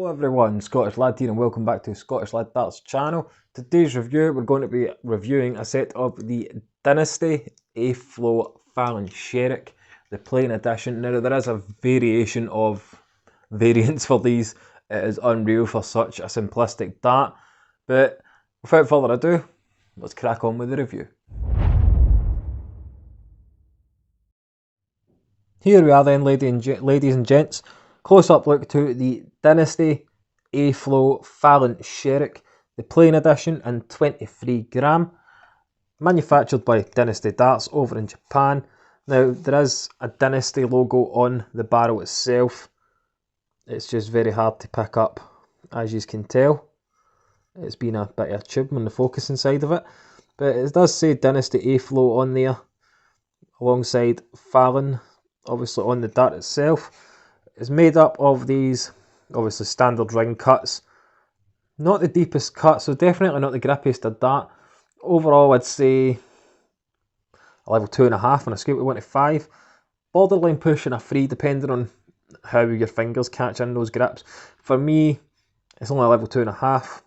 Hello everyone, Scottish Lad here and welcome back to Scottish Lad Darts channel. Today's review, we're going to be reviewing a set of the Dynasty A-Flow Fallon Sherrock, the plain edition. Now there is a variation of variants for these. It is unreal for such a simplistic dart, but without further ado, let's crack on with the review. Here we are then, ladies and gents. Close-up look to the Dynasty A-Flow Fallon Sherrock, the plain edition in 23g. Manufactured by Dynasty Darts over in Japan. Now, there is a Dynasty logo on the barrel itself. It's just very hard to pick up, as you can tell. It's been a bit of a tube on the focusing side of it. But it does say Dynasty A-Flow on there, alongside Fallon, obviously on the dart itself. It's made up of these, obviously, standard ring cuts. Not the deepest cut, so definitely not the grippiest of dart. Overall, I'd say a level 2.5 on a scale of 1 to 5. Borderline push and a 3, depending on how your fingers catch in those grips. For me, it's only a level 2.5.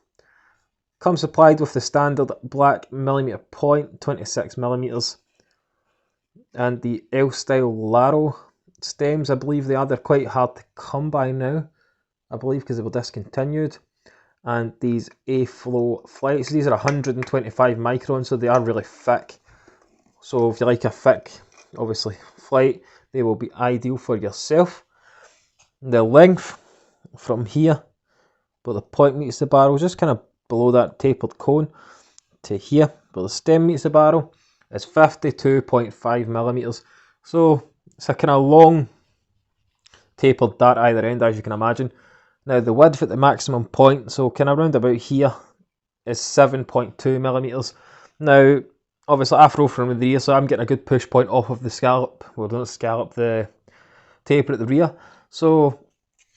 Comes supplied with the standard black millimetre point, 26mm. And the L-style Laro stems, I believe they are. They're quite hard to come by now, I believe, because they were discontinued. And these A-Flow flights, these are 125 microns, so they are really thick. So if you like a thick, obviously, flight, they will be ideal for yourself. The length from here, but the point meets the barrel, just kind of below that tapered cone, to here, but the stem meets the barrel, is 52.5mm. So it's a kind of long tapered dart either end, as you can imagine. Now the width at the maximum point, so kind of round about here, is 7.2mm. Now obviously I throw from the rear, so I'm getting a good push point off of the scallop. Well, don't scallop, the taper at the rear. So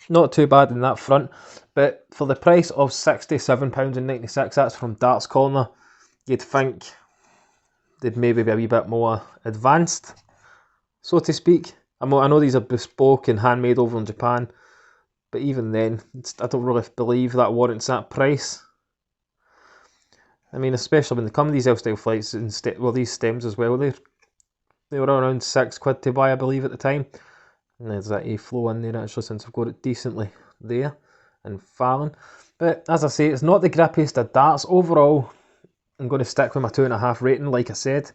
not too bad in that front. But for the price of £67.96, that's from Darts Corner, you'd think they'd maybe be a wee bit more advanced, so to speak. I know these are bespoke and handmade over in Japan, but even then, I don't really believe that warrants that price. I mean, especially when they come these L-style flights, well, these stems as well, they were around £6 to buy, I believe, at the time. And there's that A-Flow in there, actually, since I've got it decently there, and Fallon. But as I say, it's not the grippiest of darts. Overall, I'm going to stick with my 2.5 rating, like I said.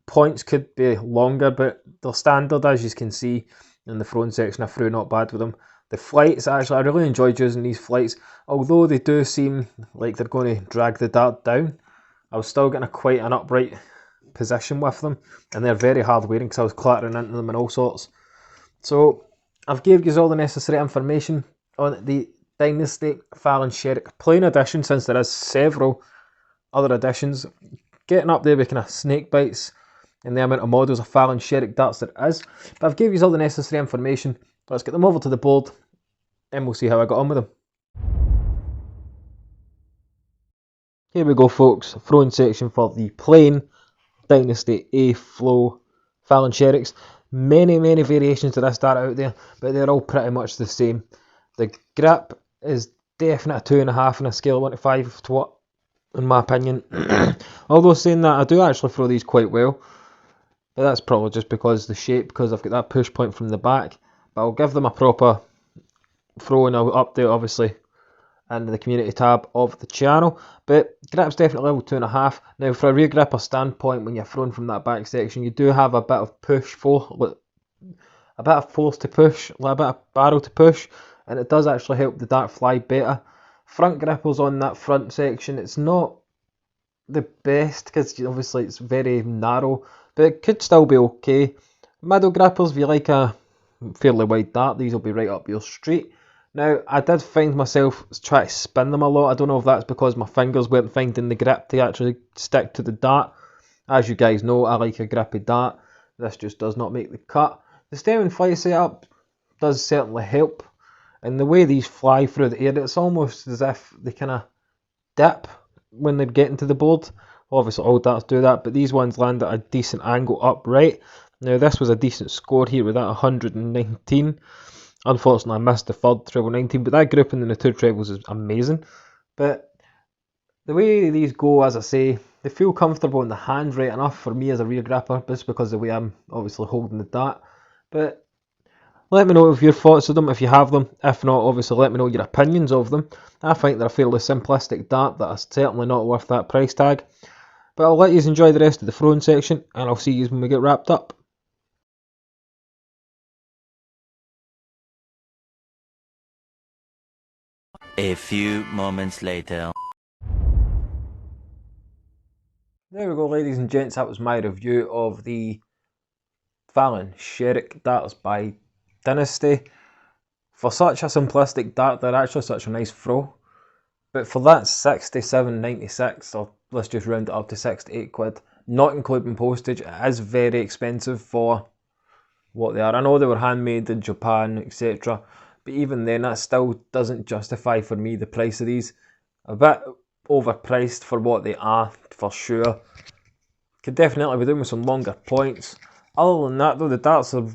Points could be longer, but they're standard, as you can see in the front section. I threw not bad with them. The flights, actually, I really enjoyed using these flights. Although they do seem like they're going to drag the dart down, I was still getting quite an upright position with them. And they're very hard wearing because I was clattering into them and all sorts. So I've gave you all the necessary information on the Dynasty Fallon Sherrock plain edition, since there is several other editions, getting up there with kind of snake bites and the amount of models of Fallon Sherrock darts there is. But I've given you all the necessary information. Let's get them over to the board and we'll see how I got on with them. Here we go, folks. Throwing section for the plain Dynasty A-Flow Fallon Sherrocks. Many variations of this dart out there, but they're all pretty much the same. The grip is definitely a 2.5 on a scale of 1 to 5 to what, in my opinion. Although saying that, I do actually throw these quite well, but that's probably just because the shape, because I've got that push point from the back. But I'll give them a proper throw and I'll update, obviously, in the community tab of the channel. But grip's definitely level 2.5. Now for a rear gripper standpoint, when you're throwing from that back section, you do have a bit of push for, a bit of force to push, a little bit of barrel to push, and it does actually help the dart fly better. Front grippers on that front section, it's not the best because obviously it's very narrow, but it could still be okay. Middle grippers, if you like a fairly wide dart, these will be right up your street. Now, I did find myself trying to spin them a lot. I don't know if that's because my fingers weren't finding the grip to actually stick to the dart. As you guys know, I like a grippy dart. This just does not make the cut. The stem and fly setup does certainly help. And the way these fly through the air, it's almost as if they kind of dip when they're getting to the board. Obviously all darts do that, but these ones land at a decent angle upright. Now this was a decent score here with that 119. Unfortunately, I missed the third treble 19, but that grouping in the two trebles is amazing. But the way these go, as I say, they feel comfortable in the hand right enough for me as a rear gripper, just because of the way I'm obviously holding the dart. But let me know of your thoughts of them if you have them. If not, obviously let me know your opinions of them. I think they're a fairly simplistic dart that are certainly not worth that price tag. But I'll let you enjoy the rest of the throwing section, and I'll see you when we get wrapped up. A few moments later. There we go, ladies and gents, that was my review of the Fallon Sherrock darts by Dynasty. For such a simplistic dart, they're actually such a nice throw. But for that 67.96, or let's just round it up to 68 quid, not including postage, it is very expensive for what they are. I know they were handmade in Japan, etc. But even then, that still doesn't justify for me the price of these. A bit overpriced for what they are, for sure. Could definitely be doing with some longer points. Other than that though, the darts are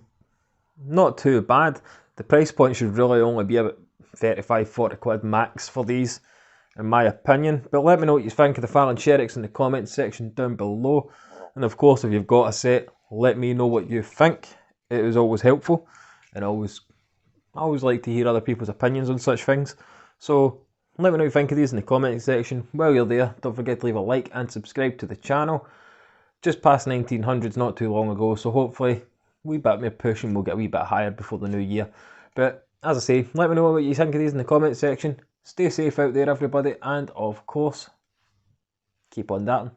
not too bad. The price point should really only be about 35-40 quid max for these, in my opinion. But let me know what you think of the Fallon Sherrocks in the comments section down below. And of course, if you've got a set, let me know what you think. It is always helpful, and I always like to hear other people's opinions on such things. So let me know what you think of these in the comments section. While you're there, don't forget to leave a like and subscribe to the channel. Just past 1900s not too long ago, so hopefully a wee bit more push and we'll get a wee bit higher before the new year. But as I say, let me know what you think of these in the comments section. Stay safe out there, everybody, and of course, keep on darting.